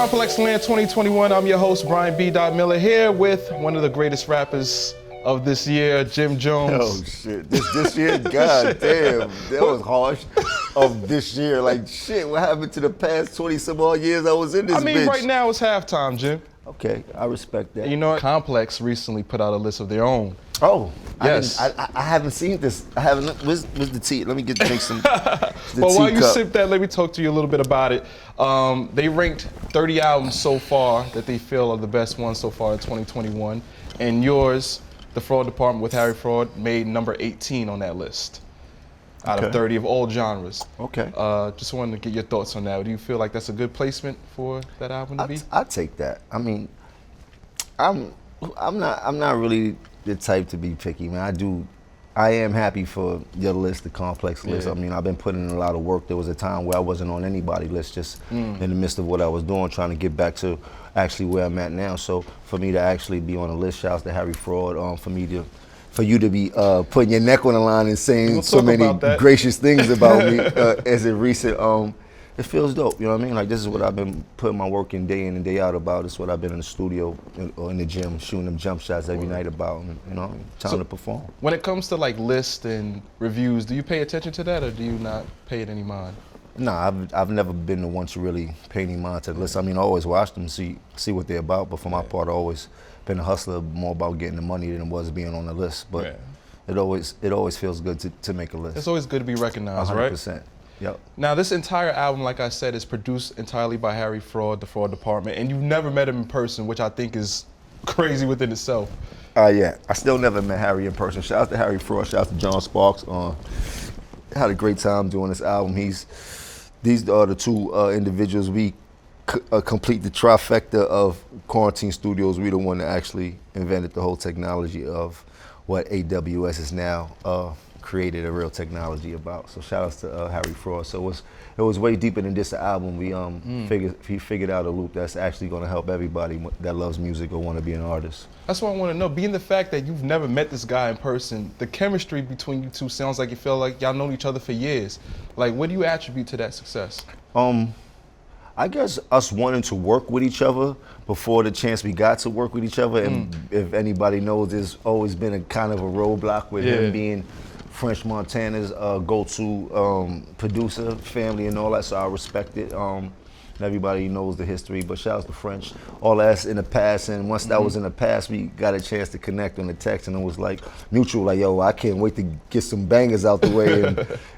ComplexLand 2021. I'm your host, Brian B. Miller, here with one of the greatest rappers of this year, Jim Jones. Oh shit, this year? God damn, that was harsh. Of this year, like shit, what happened to the past 20 some odd years I was in this bitch? Right now it's halftime, Jim. Okay, I respect that. You know, Complex recently put out a list of their own. Oh, yes. I haven't seen this. I haven't. Where's the tea? Let me drink some. Well, while you sip that, let me talk to you a little bit about it. They ranked 30 albums so far that they feel are the best ones so far in 2021, and yours, The Fraud Department with Harry Fraud, made number 18 on that list. Out of 30 of all genres. Okay. Just wanted to get your thoughts on that. Do you feel like that's a good placement for that album to be? I take that. I mean, I'm not really the type to be picky, man. I am happy for your list, the Complex list. Yeah. I mean, I've been putting in a lot of work. There was a time where I wasn't on anybody's list, just in the midst of what I was doing, trying to get back to actually where I'm at now. So for me to actually be on the list, shouts to Harry Fraud, for you to be putting your neck on the line and saying so many gracious things about me as a recent, it feels dope, you know what I mean? Like, this is what I've been putting my work in and day out about. It's what I've been in the studio or in the gym shooting them jump shots every night about, and, you know, time to perform. When it comes to like lists and reviews, do you pay attention to that or do you not pay it any mind? Nah, I've never been the one to really pay any mind to the list. I mean, I always watch them, see what they're about, but for my part, I've always been a hustler, more about getting the money than it was being on the list. But it always feels good to make a list. It's always good to be recognized, 100%. Right? 100%. Yep. Now, this entire album, like I said, is produced entirely by Harry Fraud, The Fraud Department, and you've never met him in person, which I think is crazy within itself. Yeah, I still never met Harry in person. Shout out to Harry Fraud, shout out to John Sparks. Had a great time doing this album. These are the two individuals we complete the trifecta of Quarantine Studios. We the one that actually invented the whole technology of what AWS is now created a real technology about. So shout outs to Harry Fraud. So it was way deeper than just an album. We figured out a loop that's actually going to help everybody that loves music or want to be an artist. That's what I want to know. Being the fact that you've never met this guy in person, the chemistry between you two sounds like you feel like y'all known each other for years. Like, what do you attribute to that success? I guess us wanting to work with each other before the chance we got to work with each other. And if anybody knows, there's always been a kind of a roadblock with him being French Montana's go-to producer, family and all that, so I respect it. Everybody knows the history, but shout out to French. All that's in the past, and once that was in the past, we got a chance to connect on the text, and it was like mutual, like, yo, I can't wait to get some bangers out the way,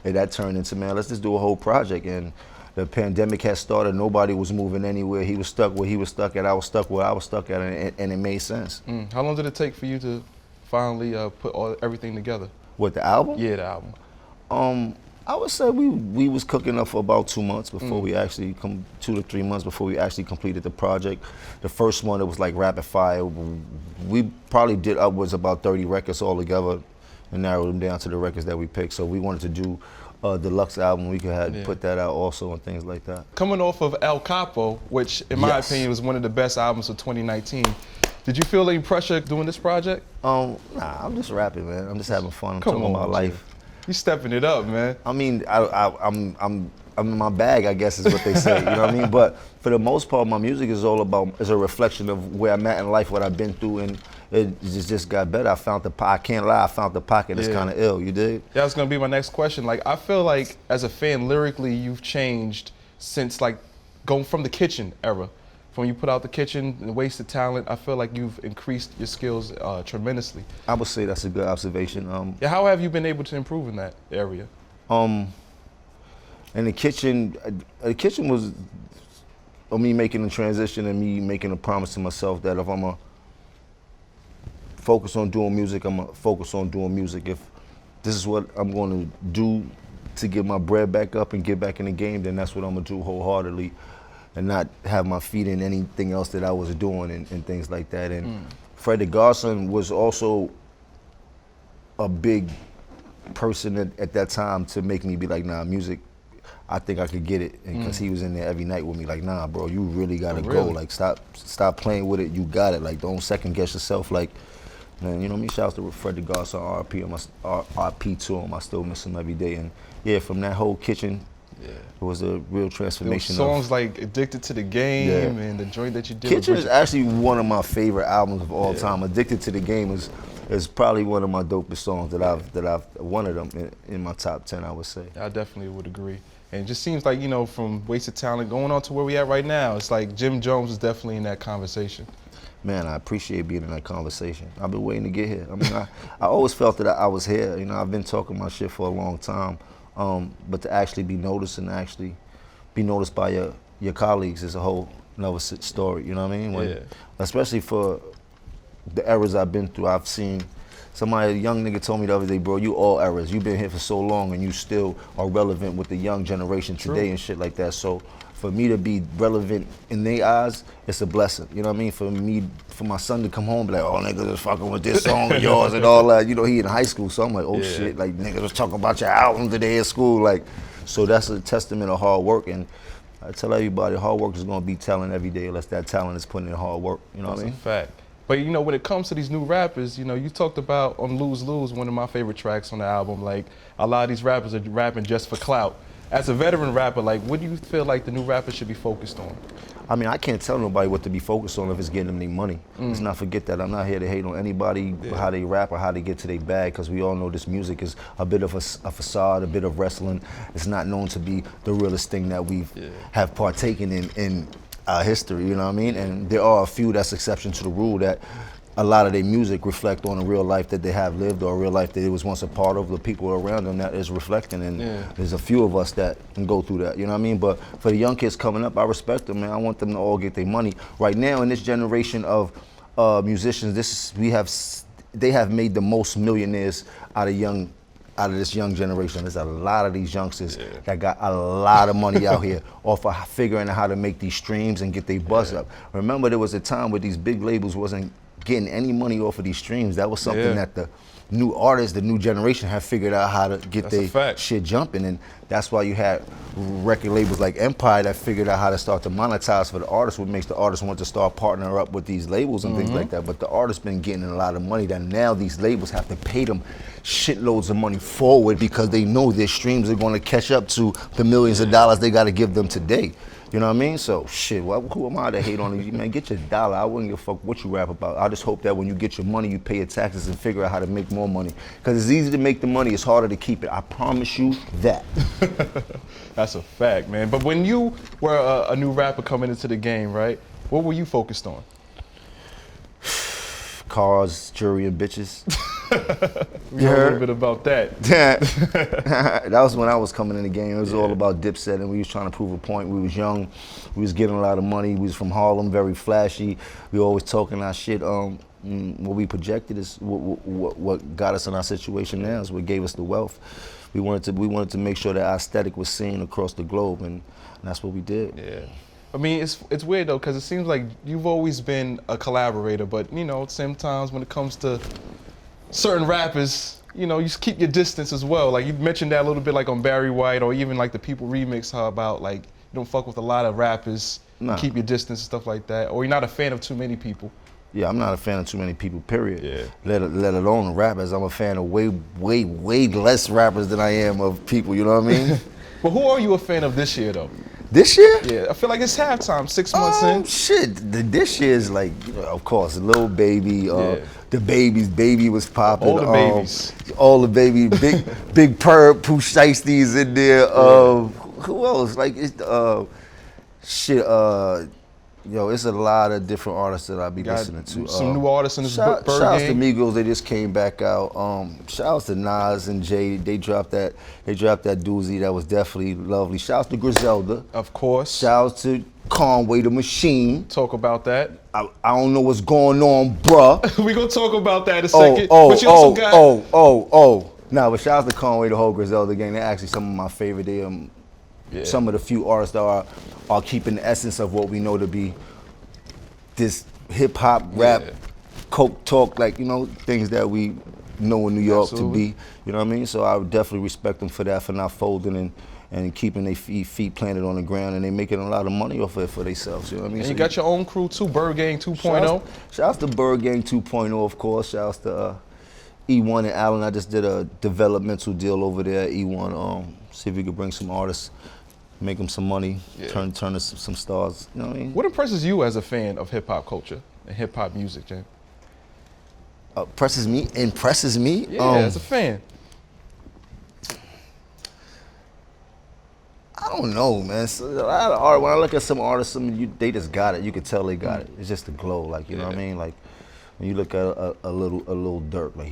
and that turned into, man, let's just do a whole project. And the pandemic had started, nobody was moving anywhere. He was stuck where he was stuck at, I was stuck where I was stuck at, and it made sense. How long did it take for you to finally put everything together? What, the album? Yeah, the album. I would say we was cooking up for about 2 months before we actually 2 to 3 months before we actually completed the project. The first one, it was like rapid fire. We probably did upwards about 30 records all together and narrowed them down to the records that we picked. So we wanted to do a deluxe album. We could put that out also and things like that. Coming off of El Capo, which in my opinion was one of the best albums of 2019. Did you feel any pressure doing this project? Nah, I'm just rapping, man. I'm just having fun. I'm talking about life. You stepping it up, man. I mean, I'm in my bag, I guess is what they say. You know what I mean? But for the most part, my music is a reflection of where I'm at in life, what I've been through, and it just got better. I can't lie, I found the pocket that's kind of ill. You dig? Yeah, that's gonna be my next question. Like, I feel like as a fan, lyrically, you've changed since like going from the Kitchen era. From you put out the Kitchen and Wasted Talent, I feel like you've increased your skills tremendously. I would say that's a good observation. How have you been able to improve in that area? In the Kitchen was me making the transition and me making a promise to myself that if I'm gonna focus on doing music, I'm gonna focus on doing music. If this is what I'm gonna do to get my bread back up and get back in the game, then that's what I'm gonna do wholeheartedly, and not have my feet in anything else that I was doing and things like that. And Freddie Garson was also a big person at that time to make me be like, nah, music, I think I could get it. And because he was in there every night with me, like, nah, bro, you really gotta go. Like, stop playing with it, you got it. Like, don't second guess yourself. Like, man, you know what I mean? Shouts to Freddie Garson, RP to him. I still miss him every day. And yeah, from that whole Kitchen It was a real transformation. Songs like Addicted to the Game and the joint that you did. Kitchen is actually one of my favorite albums of all time. Addicted to the Game is probably one of my dopest songs that I've one of them in my top 10, I would say. I definitely would agree. And it just seems like, you know, from Wasted Talent going on to where we at right now, it's like Jim Jones is definitely in that conversation. Man, I appreciate being in that conversation. I've been waiting to get here. I mean, I always felt that I was here. You know, I've been talking my shit for a long time. But to actually be noticed and actually be noticed by your colleagues is a whole another story, you know what I mean? Especially for the eras I've been through. I've seen a young nigga told me the other day, bro, you all eras. You've been here for so long and you still are relevant with the young generation today and shit like that. So for me to be relevant in their eyes, it's a blessing. You know what I mean? For my son to come home and be like, oh, niggas was fucking with this song of yours and all that. You know, he in high school, so I'm like, oh shit, like niggas was talking about your album today at school. Like, so that's a testament of hard work. And I tell everybody, hard work is gonna be talent every day unless that talent is putting in hard work. You know what I mean? That's a fact. But you know, when it comes to these new rappers, you know, you talked about on Lose Lose, one of my favorite tracks on the album, like a lot of these rappers are rapping just for clout. As a veteran rapper, like, what do you feel like the new rappers should be focused on? I mean, I can't tell nobody what to be focused on if it's getting them any money. Let's not forget that. I'm not here to hate on anybody, how they rap or how they get to their bag, because we all know this music is a bit of a facade, a bit of wrestling. It's not known to be the realest thing that we have partaken in our history, you know what I mean? And there are a few that's exception to the rule that a lot of their music reflect on a real life that they have lived or a real life that it was once a part of, the people around them that is reflecting, and there's a few of us that can go through that, you know what I mean? But for the young kids coming up, I respect them, man. I want them to all get their money. Right now in this generation of musicians, they have made the most millionaires out of this young generation. There's a lot of these youngsters that got a lot of money out here off of figuring out how to make these streams and get their buzz up. Remember, there was a time where these big labels wasn't getting any money off of these streams. That was something that the new artists, the new generation have figured out how to get their shit jumping, and that's why you had record labels like Empire that figured out how to start to monetize for the artists, what makes the artists want to start partnering up with these labels and things like that. But the artists been getting a lot of money that now these labels have to pay them shitloads of money forward because they know their streams are going to catch up to the millions of dollars they got to give them today. You know what I mean? So shit, who am I to hate on you? Man, get your dollar. I wouldn't give a fuck what you rap about. I just hope that when you get your money, you pay your taxes and figure out how to make more money. Because it's easy to make the money, it's harder to keep it. I promise you that. That's a fact, man. But when you were a new rapper coming into the game, right? What were you focused on? Cars, jewelry, and bitches. We heard a little bit about that. That was when I was coming in the game. It was all about Dipset, and we was trying to prove a point. We was young, we was getting a lot of money. We was from Harlem, very flashy. We always talking our shit. What we projected is what got us in our situation now. Is what gave us the wealth. We wanted to make sure that our aesthetic was seen across the globe, and that's what we did. Yeah. I mean, it's weird though, because it seems like you've always been a collaborator, but you know, sometimes when it comes to certain rappers, you know, you just keep your distance as well. Like you mentioned that a little bit, like on Barry White, or even like the People remix, how about like you don't fuck with a lot of rappers, keep your distance and stuff like that, or you're not a fan of too many people. Yeah, I'm not a fan of too many people, period. Yeah. Let alone rappers. I'm a fan of way less rappers than I am of people, you know what I mean? But who are you a fan of this year though? This year? Yeah, I feel like it's halftime, 6 months in. Shit, this year is like, you know, of course, Lil Baby, the babies, Baby was popping. All the babies. All the baby, Big Purp, Pooh Shiesty's in there. Who else? Like, it's, yo, it's a lot of different artists that I be listening to. Some new artists in this Shout out to Migos, they just came back out. Shout out to Nas and Jay, they dropped that doozy that was definitely lovely. Shout out to Griselda. Of course. Shout out to Conway the Machine. Talk about that. I don't know what's going on, bruh. We gonna talk about that in a second. But you also got Nah, but shout out to Conway, the whole Griselda gang. They're actually some of my favorite. They some of the few artists that are keeping the essence of what we know to be this hip hop, rap, coke talk, like, you know, things that we know in New York to be. You know what I mean? So I would definitely respect them for that, for not folding and keeping their feet planted on the ground, and they making a lot of money off of it for themselves. You know what I mean? And you got your own crew too, Bird Gang 2.0. Shout out to Bird Gang 2.0, of course. Shout out to E1 and Allen. I just did a developmental deal over there at E1. See if we could bring some artists make them some money, turn to some stars. You know what I mean? What impresses you as a fan of hip hop culture and hip hop music, Jim? Impresses me? Yeah, as a fan. I don't know, man. So, when I look at some artists, they just got it. You can tell they got it. It's just the glow, like, you know what I mean? Like, when you look at a little Durk, like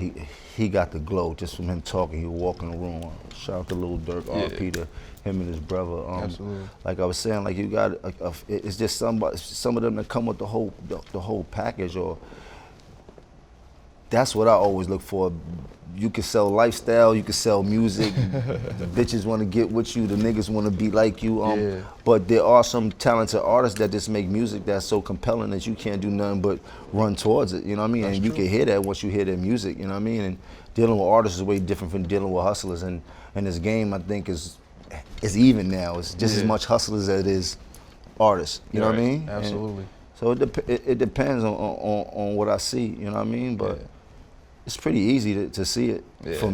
he got the glow just from him talking. He walk in the room. Shout out to Lil Durk, R.P. to him and his brother. Absolutely. Like I was saying, like you got, it's just some of them that come with the whole package. Or that's what I always look for. You can sell lifestyle, you can sell music. The bitches want to get with you, the niggas want to be like you. But there are some talented artists that just make music that's so compelling that you can't do nothing but run towards it. You know what I mean? That's and you can hear that once you hear their music. You know what I mean? And dealing with artists is way different from dealing with hustlers. And this game, I think, is even now. It's just as much hustlers as it is artists. You know what I mean? Absolutely. And so it depends on what I see. You know what I mean? But. It's pretty easy to see it.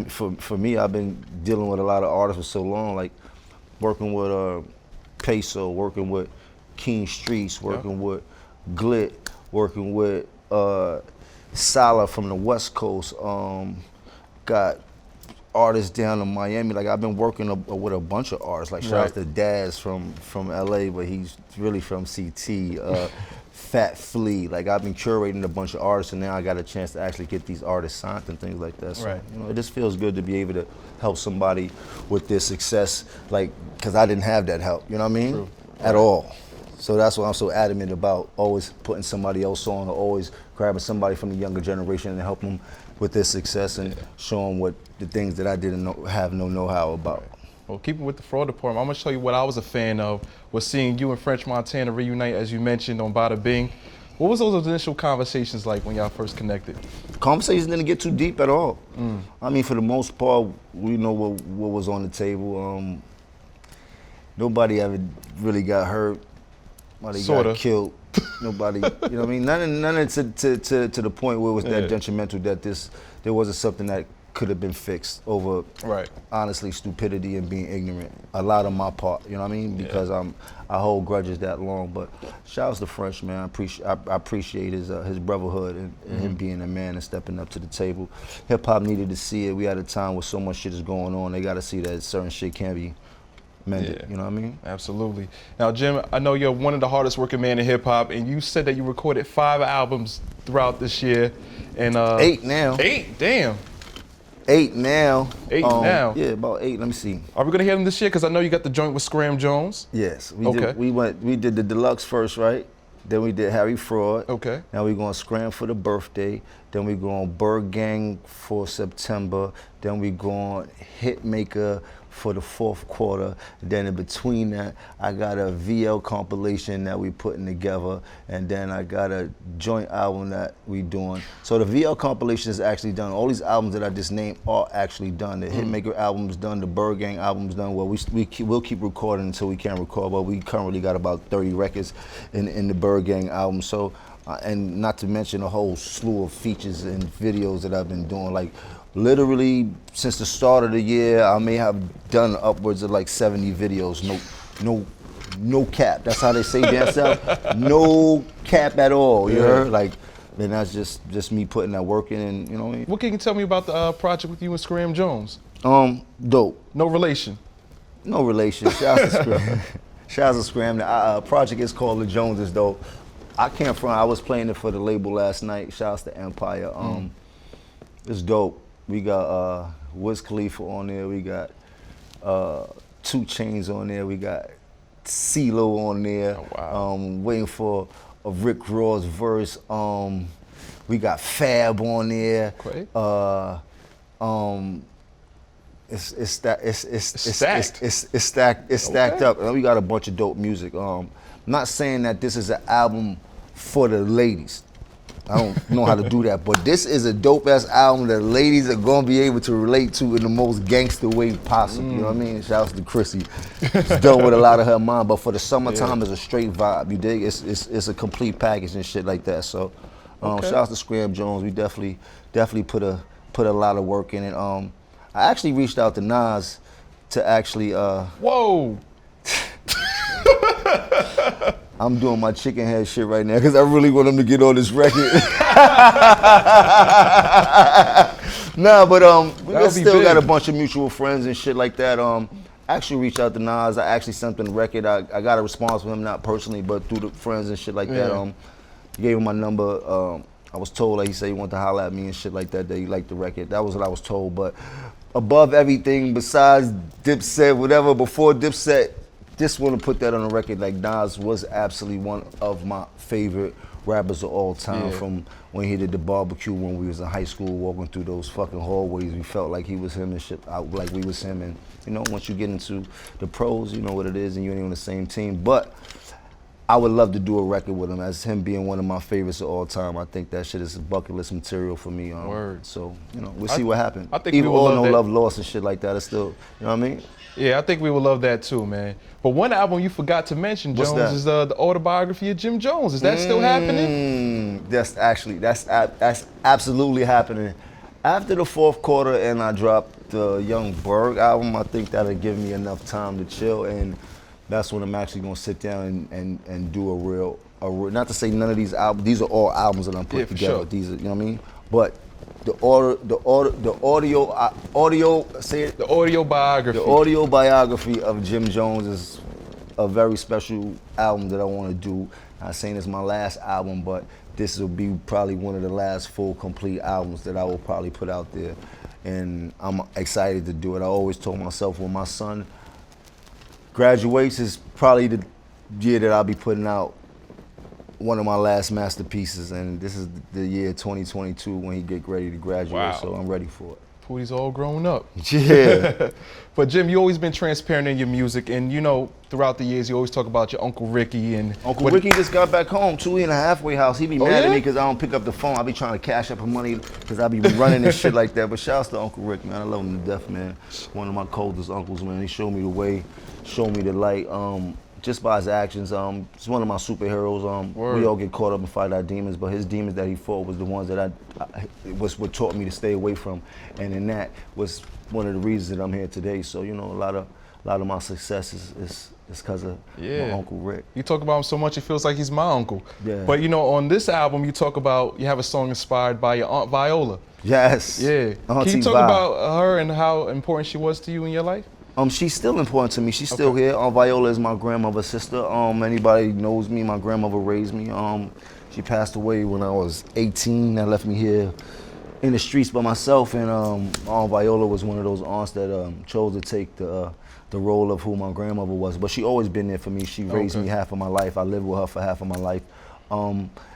For me, I've been dealing with a lot of artists for so long, like working with Peso, working with King Streets, working with Glit, working with Salah from the West Coast. Got artists down in Miami. Like I've been working with a bunch of artists. Like shout out to Daz from LA, but he's really from CT. Fat Flea, like I've been curating a bunch of artists, and now I got a chance to actually get these artists signed and things like that. So you know, it just feels good to be able to help somebody with their success, like, because I didn't have that help, you know what I mean? At all. So that's why I'm so adamant about always putting somebody else on, or always grabbing somebody from the younger generation and helping them with their success and show them what the things that I didn't have no know-how about. Well, keeping with the fraud department, I'm gonna show you what I was a fan of, was seeing you and French Montana reunite, as you mentioned, on Bada Bing. What was those initial conversations like when y'all first connected? Conversations didn't get too deep at all. I mean, for the most part, we know what was on the table. Nobody ever really got hurt. Nobody got killed. Nobody, you know what I mean? None to the point where it was that detrimental that there wasn't something that could have been fixed over, honestly, stupidity and being ignorant. A lot on my part, you know what I mean? Because I hold grudges that long. But shouts to French, man. I appreciate his brotherhood and him being a man and stepping up to the table. Hip hop needed to see it. We at a time where so much shit is going on. They got to see that certain shit can be mended. You know what I mean? Absolutely. Now, Jim, I know you're one of the hardest working men in hip hop, and you said that you recorded 5 albums throughout this year, and 8 now. 8, damn. 8 now. 8 now. Yeah, about 8. Let me see. Are we gonna hear them this year? Because I know you got the joint with Scram Jones. Yes. We did the deluxe first, right? Then we did Harry Fraud. Okay. Now we're going Scram for the birthday. Then we're going Bird Gang for September. Then we're going Hitmaker for the 4th quarter. Then in between that, I got a VL compilation that we putting together, and then I got a joint album that we doing. So the VL compilation is actually done. All these albums that I just named are actually done. The Hitmaker album's done, the Bird Gang album's done. Well, we'll keep recording until we can't record, but we currently got about 30 records in the Bird Gang album. So, and not to mention a whole slew of features and videos that I've been doing. Like, literally, since the start of the year, I may have done upwards of like 70 videos. No cap. That's how they say down south. No cap at all. You heard? Like, then that's just me putting that work in, and you know what I mean? What can you tell me about the project with you and Scram Jones? Dope. No relation. No relation. Shout out to Scram. Shout out to Scram. The project is called The Joneses, though. I was playing it for the label last night. Shouts to Empire. It's dope. We got Wiz Khalifa on there. We got 2 Chainz on there. We got CeeLo on there. Oh, wow. Waiting for a Rick Ross verse. We got Fab on there. Great. It's stacked up. And we got a bunch of dope music. Not saying that this is an album for the ladies. I don't know how to do that, but this is a dope-ass album that ladies are gonna be able to relate to in the most gangster way possible. You know what I mean? Shouts to Chrissy. It's done with a lot of her mind, but for the summertime, it's a straight vibe. You dig? It's a complete package and shit like that. So, shouts to Scram Jones. We definitely put a lot of work in it. I actually reached out to Nas to actually. Whoa. I'm doing my chicken head shit right now because I really want him to get on this record. Nah, but we still got a bunch of mutual friends and shit like that. Actually reached out to Nas. I actually sent him the record. I got a response from him, not personally, but through the friends and shit like that. Gave him my number. I was told, like he said, he wanted to holler at me and shit like that he liked the record. That was what I was told. But above everything, besides Dipset, whatever, before Dipset, just want to put that on the record. Like, Nas was absolutely one of my favorite rappers of all time. From when he did the barbecue when we was in high school, walking through those fucking hallways, we felt like he was him and shit, like we was him. And you know, once you get into the pros, you know what it is, and you ain't on the same team. But I would love to do a record with him, as him being one of my favorites of all time. I think that shit is bucket list material for me. Word. So, you know, we'll see what happens. I think even we will all love no that. love lost and shit like that, it's still, you know what I mean? Yeah, I think we would love that too, man. But one album you forgot to mention, What's Jones, that? is the Autobiography of Jim Jones. Is that still happening? That's absolutely happening. After the fourth quarter and I dropped the Young Berg album, I think that'll give me enough time to chill, and that's when I'm actually gonna sit down and do a real, not to say none of these albums, these are all albums that I'm putting together. Sure. These are, you know what I mean? But the audio biography. The audio biography of Jim Jones is a very special album that I want to do. Not saying it's my last album, but this will be probably one of the last full complete albums that I will probably put out there. And I'm excited to do it. I always told myself when my son graduates is probably the year that I'll be putting out one of my last masterpieces, and this is the year 2022 when he get ready to graduate. Wow. So I'm ready for it. Pootie's all grown up. Yeah. But Jim, you always been transparent in your music, and you know, throughout the years, you always talk about your Uncle Ricky and Uncle Ricky just got back home, 2 in a halfway house. He be mad yeah? at me because I don't pick up the phone. I be trying to cash up her money because I be running and shit like that. But shouts to Uncle Rick, man. I love him to death, man. One of my coldest uncles, man. He showed me the way, showed me the light. Just by his actions, he's one of my superheroes. We all get caught up and fight our demons, but his demons that he fought was the ones that was what taught me to stay away from, and in that was one of the reasons that I'm here today. So you know, a lot of my success is because of my Uncle Rick. You talk about him so much, it feels like he's my uncle. Yeah. But you know, on this album, you talk about, you have a song inspired by your Aunt Viola. Yes. Yeah. Auntie Can you talk Vi. about her and how important she was to you in your life? She's still important to me. She's still here. Viola is my grandmother's sister. Anybody knows me, my grandmother raised me. She passed away when I was 18. That left me here in the streets by myself. And Viola was one of those aunts that chose to take the role of who my grandmother was. But she always been there for me. She raised me half of my life. I lived with her for half of my life.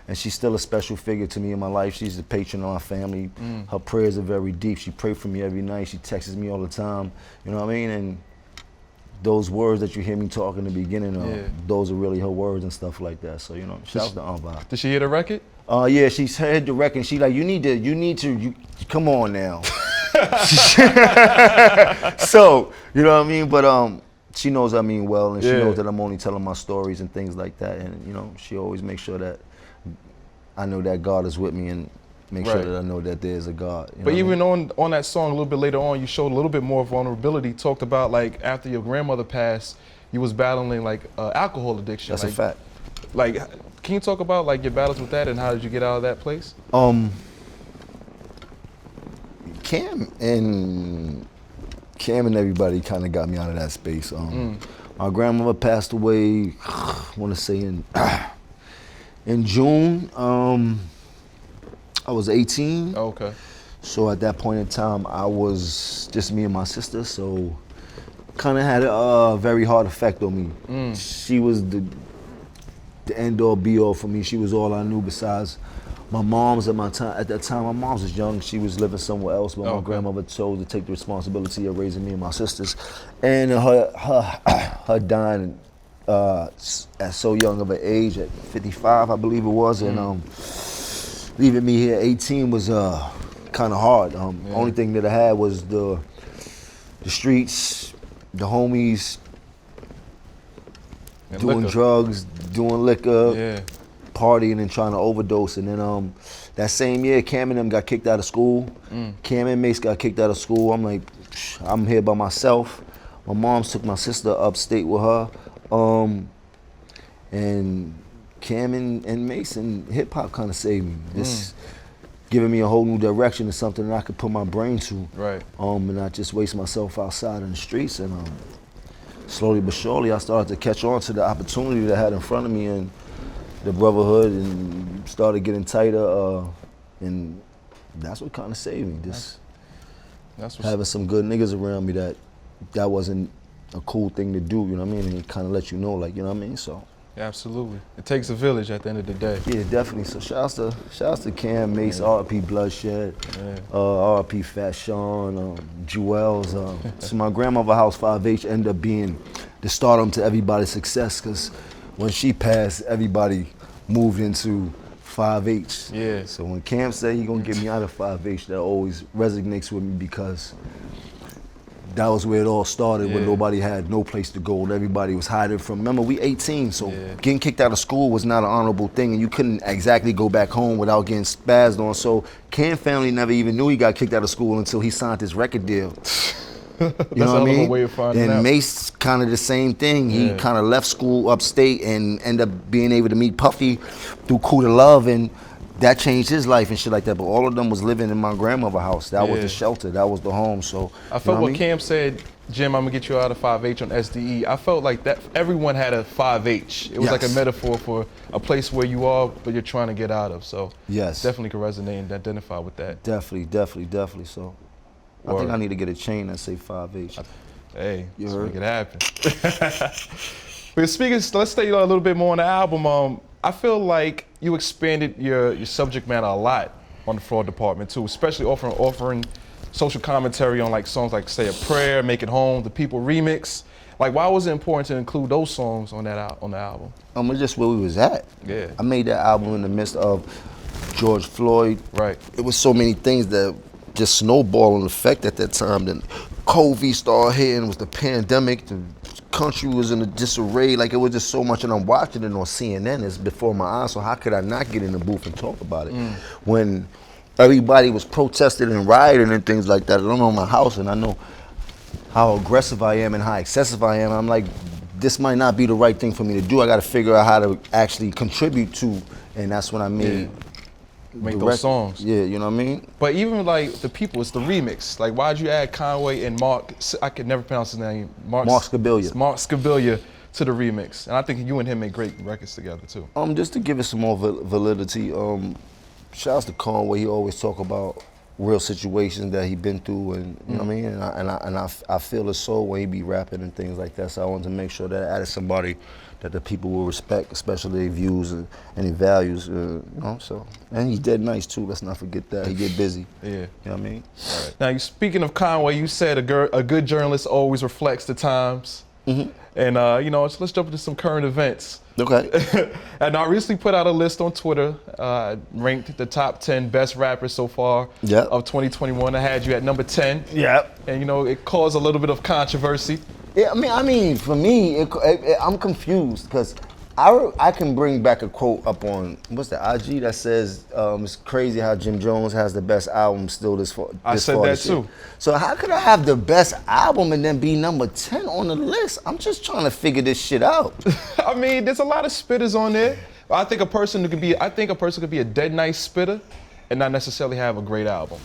And she's still a special figure to me in my life. She's the patron of our family. Her prayers are very deep. She prays for me every night. She texts me all the time. You know what I mean? And those words that you hear me talk in the beginning, those are really her words and stuff like that. So, you know, shout out to Aunt Vi. Did she hear the record? Yeah, she's heard the record. She like, you need to, come on now. So, you know what I mean? But she knows I mean well, and she knows that I'm only telling my stories and things like that. And, you know, she always makes sure that I know that God is with me, and make sure that I know that there is a God. You know but even I mean? on that song, a little bit later on, you showed a little bit more vulnerability. Talked about like after your grandmother passed, you was battling like alcohol addiction. That's like, a fact. Like, can you talk about like your battles with that and how did you get out of that place? Cam and everybody kind of got me out of that space. My grandmother passed away, I want to say in June. I was 18. Oh, okay. So at that point in time, I was just me and my sister. So kind of had a very hard effect on me. She was the end all be all for me. She was all I knew besides my mom's at that time. My mom was young. She was living somewhere else, but my grandmother chose to take the responsibility of raising me and my sisters. And her dying at so young of an age, at 55, I believe it was, and leaving me here at 18 was kind of hard. Only thing that I had was the streets, the homies, And doing liquor. drugs, doing liquor, partying and trying to overdose. And then that same year, Cam and them got kicked out of school. Cam and Mace got kicked out of school. I'm like, I'm here by myself. My mom took my sister upstate with her. And Cam and Mason, hip hop kind of saved me. This giving me a whole new direction to something that I could put my brain to. Right. And not just waste myself outside in the streets. And slowly but surely, I started to catch on to the opportunity that I had in front of me and the brotherhood, and started getting tighter. And that's what kind of saved me. Just having some good niggas around me that wasn't a cool thing to do, you know what I mean? And it kind of let you know, like, you know what I mean? So. Yeah, absolutely. It takes a village at the end of the day. Yeah, definitely. So shouts to Cam, Mace, R.P. Bloodshed, R.P. Fat Sean, Jewels. So my grandmother's house, 5H, ended up being the stardom to everybody's success, because when she passed, everybody moved into 5H. Yeah. So when Cam said he gonna get me out of 5H, that always resonates with me, because that was where it all started, when nobody had no place to go and everybody was hiding from. Remember, we 18, so getting kicked out of school was not an honorable thing, and you couldn't exactly go back home without getting spazzed on. So Cam family never even knew he got kicked out of school until he signed his record deal. You know what I mean? Way of finding and out. Mace, kind of the same thing. He kind of left school upstate and ended up being able to meet Puffy through Coup de Love, and that changed his life and shit like that. But all of them was living in my grandmother's house. That was the shelter. That was the home. So I felt what Cam said, Jim, I'm gonna get you out of 5H on SDE. I felt like that everyone had a 5H. It was like a metaphor for a place where you are, but you're trying to get out of. So definitely can resonate and identify with that. Definitely. So I think I need to get a chain that say 5H. Hey, let's make it happen. But speaking, let's stay a little bit more on the album. I feel like you expanded your subject matter a lot on the Fraud Department too, especially offering social commentary on like songs like Say a Prayer, Make It Home, The People Remix. Like, why was it important to include those songs on the album? It's just where we was at. Yeah. I made that album in the midst of George Floyd. Right. It was so many things that just snowballing effect at that time. Then COVID started hitting, was the pandemic, the country was in a disarray, like it was just so much, and I'm watching it on CNN, it's before my eyes, so how could I not get in the booth and talk about it? When everybody was protesting and rioting and things like that, and I'm on my house and I know how aggressive I am and how excessive I am, I'm like, this might not be the right thing for me to do. I gotta figure out how to actually contribute to, and that's when I made make those songs. Yeah, you know what I mean? But even like The People, it's the remix. Like, why'd you add Conway and Mark, I could never pronounce his name, Mark Scabilia to the remix? And I think you and him make great records together too. Just to give it some more validity, shouts to Conway. He always talk about real situations that he been through, and you know what I mean? And I feel it so when he be rapping and things like that, so I wanted to make sure that I added somebody that the people will respect, especially their views and their values, you know, so. And he's dead nice too, let's not forget that. He get busy. Yeah. You know what I mean? All right. Now, speaking of Conway, you said a good journalist always reflects the times. And, you know, let's jump into some current events. Okay. And I recently put out a list on Twitter, ranked the top 10 best rappers so far of 2021. I had you at number 10. Yep. And, you know, it caused a little bit of controversy. Yeah, I mean, for me, I'm confused, because I can bring back a quote up on, what's the IG that says, it's crazy how Jim Jones has the best album still this far. I said that too. So how could I have the best album and then be number 10 on the list? I'm just trying to figure this shit out. I mean, there's a lot of spitters on there. I think a person could be a dead nice spitter and not necessarily have a great album.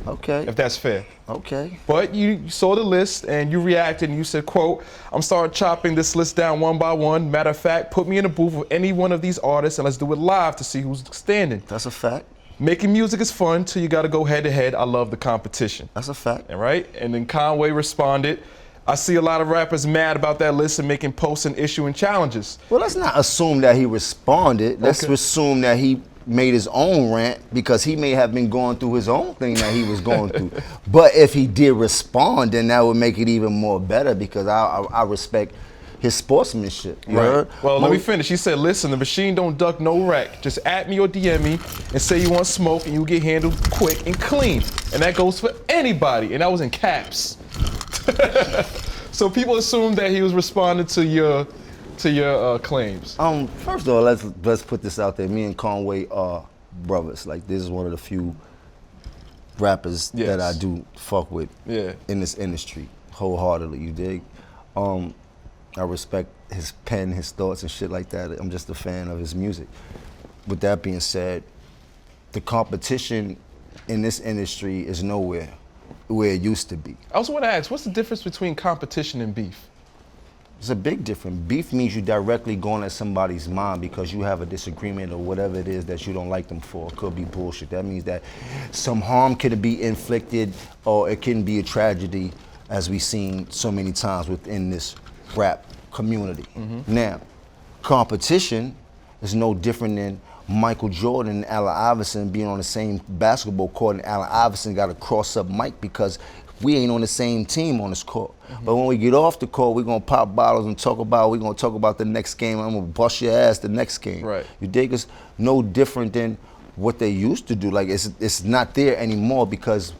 Okay. If that's fair. Okay. But you saw the list and you reacted and you said, quote, I'm starting chopping this list down one by one. Matter of fact, put me in a booth with any one of these artists and let's do it live to see who's standing. That's a fact. Making music is fun till you gotta go head to head. I love the competition. That's a fact. All right? And then Conway responded, I see a lot of rappers mad about that list and making posts and issuing challenges. Well, let's not assume that he responded. Let's assume that he made his own rant, because he may have been going through his own thing that he was going through. But if he did respond, then that would make it even more better, because I respect his sportsmanship. You heard? Well, let me finish. He said, listen, the machine don't duck no wreck. Just at me or DM me and say you want smoke and you get handled quick and clean. And that goes for anybody. And that was in caps. So people assumed that he was responding to your claims. First of all, let's put this out there. Me and Conway are brothers. Like, this is one of the few rappers that I do fuck with in this industry wholeheartedly. You dig? I respect his pen, his thoughts and shit like that. I'm just a fan of his music. With that being said, the competition in this industry is nowhere where it used to be. I also want to ask, what's the difference between competition and beef? It's a big difference. Beef means you directly going at somebody's mind because you have a disagreement or whatever it is that you don't like them for. It could be bullshit. That means that some harm can be inflicted or it can be a tragedy, as we've seen so many times within this rap community. Now, competition is no different than Michael Jordan and Allen Iverson being on the same basketball court, and Allen Iverson got to cross up Mike because we ain't on the same team on this court. But when we get off the court, we're gonna pop bottles and we're gonna talk about the next game. I'm gonna bust your ass the next game. Right. You dig? It's no different than what they used to do. Like it's not there anymore because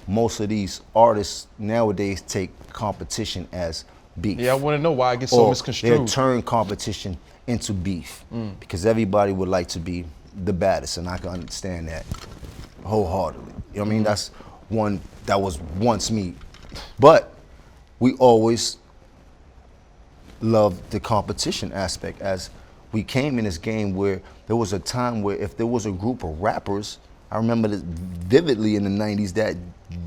most of these artists nowadays take competition as beef. Yeah, I want to know why I get so Or misconstrued. they'll turn competition into beef because everybody would like to be the baddest, and I can understand that wholeheartedly. You know what I mean? That's one that was once me. But we always loved the competition aspect as we came in this game where there was a time where if there was a group of rappers, I remember this vividly in the 90s that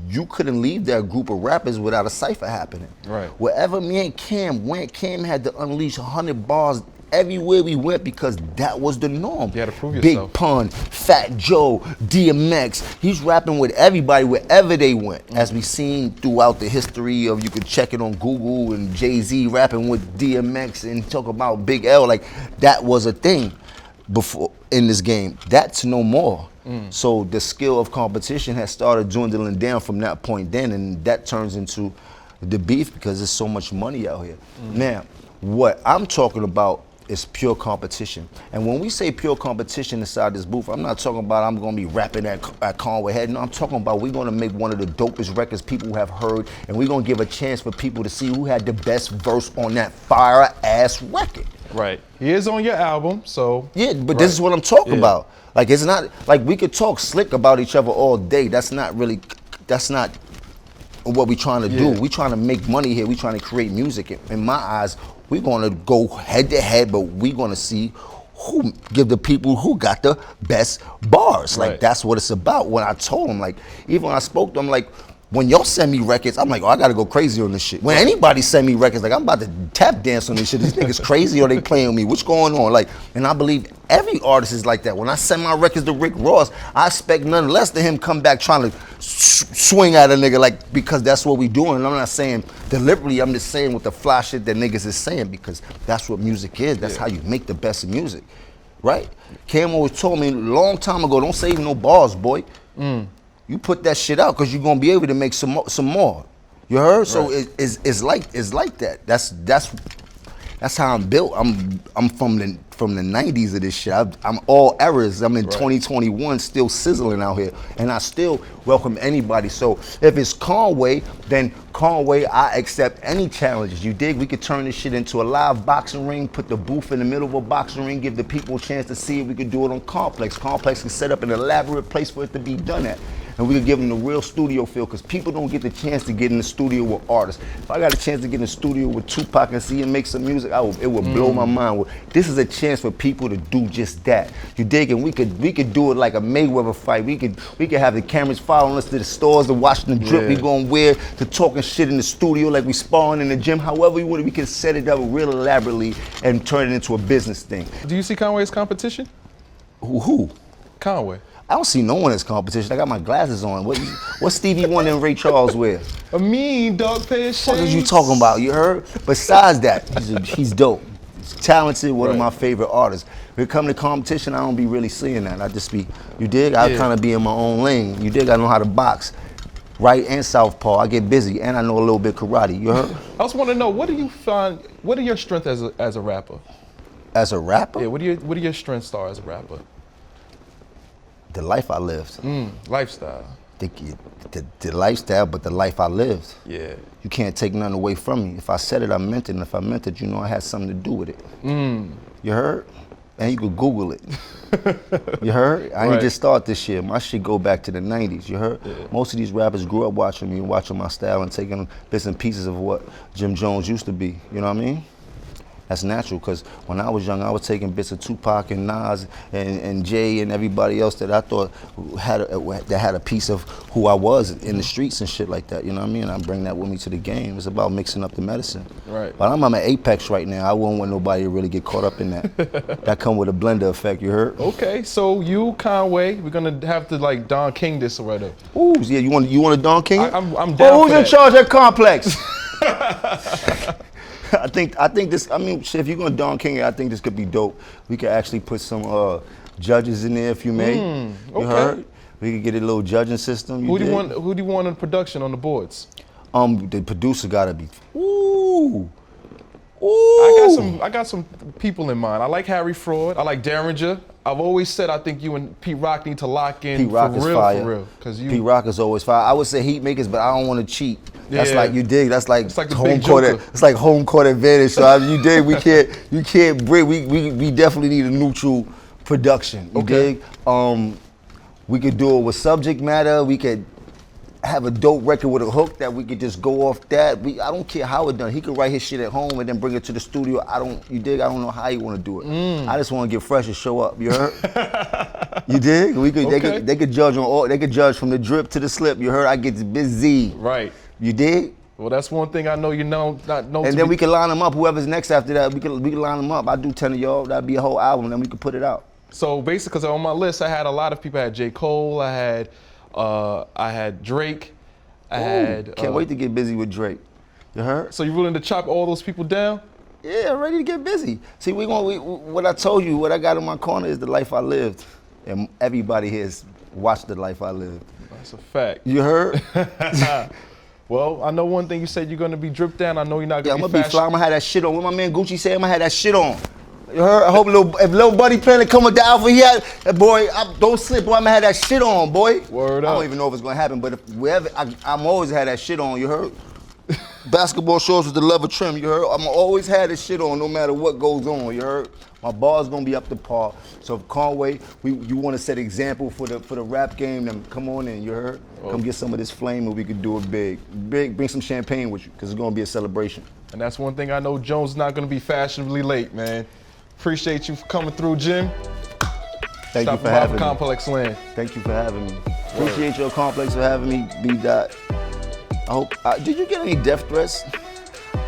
you couldn't leave that group of rappers without a cypher happening. Right. Wherever me and Cam went, Cam had to unleash 100 bars everywhere we went because that was the norm. You had to prove Big yourself. Pun, Fat Joe, DMX, he's rapping with everybody wherever they went. As we seen throughout the history of, you could check it on Google, and Jay-Z rapping with DMX and talk about Big L, like that was a thing before in this game. That's no more. So the skill of competition has started dwindling down from that point then, and that turns into the beef because there's so much money out here. Now, what I'm talking about is pure competition. And when we say pure competition inside this booth, I'm not talking about I'm gonna be rapping at Conway Head. No, I'm talking about we're gonna make one of the dopest records people have heard, and we're gonna give a chance for people to see who had the best verse on that fire ass record. Right. He is on your album, so. Yeah, but this is what I'm talking about. Like, it's not, like, we could talk slick about each other all day. That's not what we trying to do. We trying to make money here. We trying to create music. In my eyes, we're gonna go head to head, but we gonna see who give the people who got the best bars. Like, that's what it's about. When I told them, like, even when I spoke to them, like, when y'all send me records, I'm like, oh, I gotta go crazy on this shit. When anybody send me records, like, I'm about to tap dance on this shit. These niggas crazy or they playing with me? What's going on? Like, and I believe every artist is like that. When I send my records to Rick Ross, I expect none less than him come back trying to swing at a nigga, like, because that's what we doing. And I'm not saying deliberately, I'm just saying with the fly shit that niggas is saying, because that's what music is. That's how you make the best of music, right? Cam always told me a long time ago, don't save no bars, boy. You put that shit out because you're gonna be able to make some more. You heard? So it's like that. That's how I'm built. I'm from the 90s of this shit. I'm all eras. I'm in 2021, still sizzling out here, and I still welcome anybody. So if it's Conway, then Conway, I accept any challenges. You dig? We could turn this shit into a live boxing ring, put the booth in the middle of a boxing ring, give the people a chance to see it. We could do it on Complex. Complex can set up an elaborate place for it to be done at. And we could give them the real studio feel, because people don't get the chance to get in the studio with artists. If I got a chance to get in the studio with Tupac and see him make some music, it would blow my mind. This is a chance for people to do just that. You dig? And we could do it like a Mayweather fight. We could have the cameras following us to the stores to watch the drip. We gonna wear to talking shit in the studio like we sparring in the gym. However you want, we can set it up real elaborately and turn it into a business thing. Do you see Conway as competition? Who? Conway. I don't see no one as competition. I got my glasses on. What Stevie Wonder and Ray Charles wear? A mean dog pair of shades. What are you talking about? You heard? Besides that, he's dope. He's talented, one of my favorite artists. When it come to competition, I don't be really seeing that. I just be, you dig? I kind of be in my own lane. You dig? I know how to box. Right and southpaw. I get busy, and I know a little bit karate. You heard? I just want to know, what are your strengths as a rapper? As a rapper? Yeah, what are your strengths as a rapper? The life I lived. Lifestyle. The lifestyle, but the life I lived. Yeah. You can't take nothing away from me. If I said it, I meant it. And if I meant it, you know I had something to do with it. You heard? And you could Google it. You heard? I ain't just start this shit. My shit go back to the 90s. You heard? Yeah. Most of these rappers grew up watching me, watching my style, and taking bits and pieces of what Jim Jones used to be. You know what I mean? That's natural, because when I was young, I was taking bits of Tupac and Nas and Jay and everybody else that I thought had a piece of who I was in the streets and shit like that. You know what I mean? I bring that with me to the game. It's about mixing up the medicine. Right. But I'm at apex right now. I wouldn't want nobody to really get caught up in that. That come with a blender effect. You heard? Okay, so you, Conway, we're gonna have to like Don King this already. Ooh, yeah. You want a Don King? I'm down. Oh, who's for in that. charge at Complex? I think this. I mean, shit, if you're gonna Don King it, I think this could be dope. We could actually put some judges in there, if you may. Okay. You heard? We could get a little judging system. Who do you want in production on the boards? The producer gotta be. Ooh. I got some people in mind. I like Harry Fraud. I like Derringer. I've always said I think you and Pete Rock need to lock in Pete Rock for is real, fire. for real. Cause Pete Rock is always fire. I would say heat makers, but I don't want to cheat. That's Yeah. like, you dig? That's like, It's like the home big court. joker. It's like home court advantage. So you dig? You can't bring. We definitely need a neutral production. You dig? We could do it with subject matter. We could have a dope record with a hook that we could just go off that. I don't care how it done. He could write his shit at home and then bring it to the studio. You dig? I don't know how you want to do it. I just want to get fresh and show up. You heard? You dig? They could judge on all. They could judge from the drip to the slip. You heard? I get busy. Right. You dig? Well, that's one thing I know you know. And then we can line them up. Whoever's next after that, we can line them up. I do 10 of y'all. That'd be a whole album. Then we could put it out. So basically, because on my list, I had a lot of people. I had J. Cole. I had Drake. Can't wait to get busy with Drake. You heard? So you willing to chop all those people down? Yeah, ready to get busy. See, what I told you, what I got in my corner is the life I lived. And everybody here has watched the life I lived. That's a fact. You heard? Well, I know one thing you said you're gonna be dripped down. I know you're not Yeah, gonna I'm be gonna be fashion. fly. I'm gonna have that shit on. What my man Gucci said, I'm gonna have that shit on. You heard? I hope if Lil Buddy plan to come with the Alpha, boy, don't slip, boy. I'm gonna have that shit on, boy. Word I up. don't even know if it's gonna happen, but I'm always had that shit on. You heard? Basketball shorts with the leather trim. You heard? I'm always had this shit on, no matter what goes on. You heard? My bar's gonna be up to par. So if Conway, you want to set example for the rap game, then come on in. You heard? Come get some of this flame, and we could do it big. Bring some champagne with you, cause it's gonna be a celebration. And that's one thing I know. Jones is not gonna be fashionably late, man. Appreciate you for coming through, Jim. Thank you for having me. ComplexLand. Thank you for having me. Appreciate your Complex for having me. B-Dot. I hope. Did you get any death threats?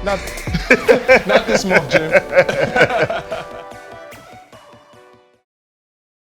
Not this month, Jim.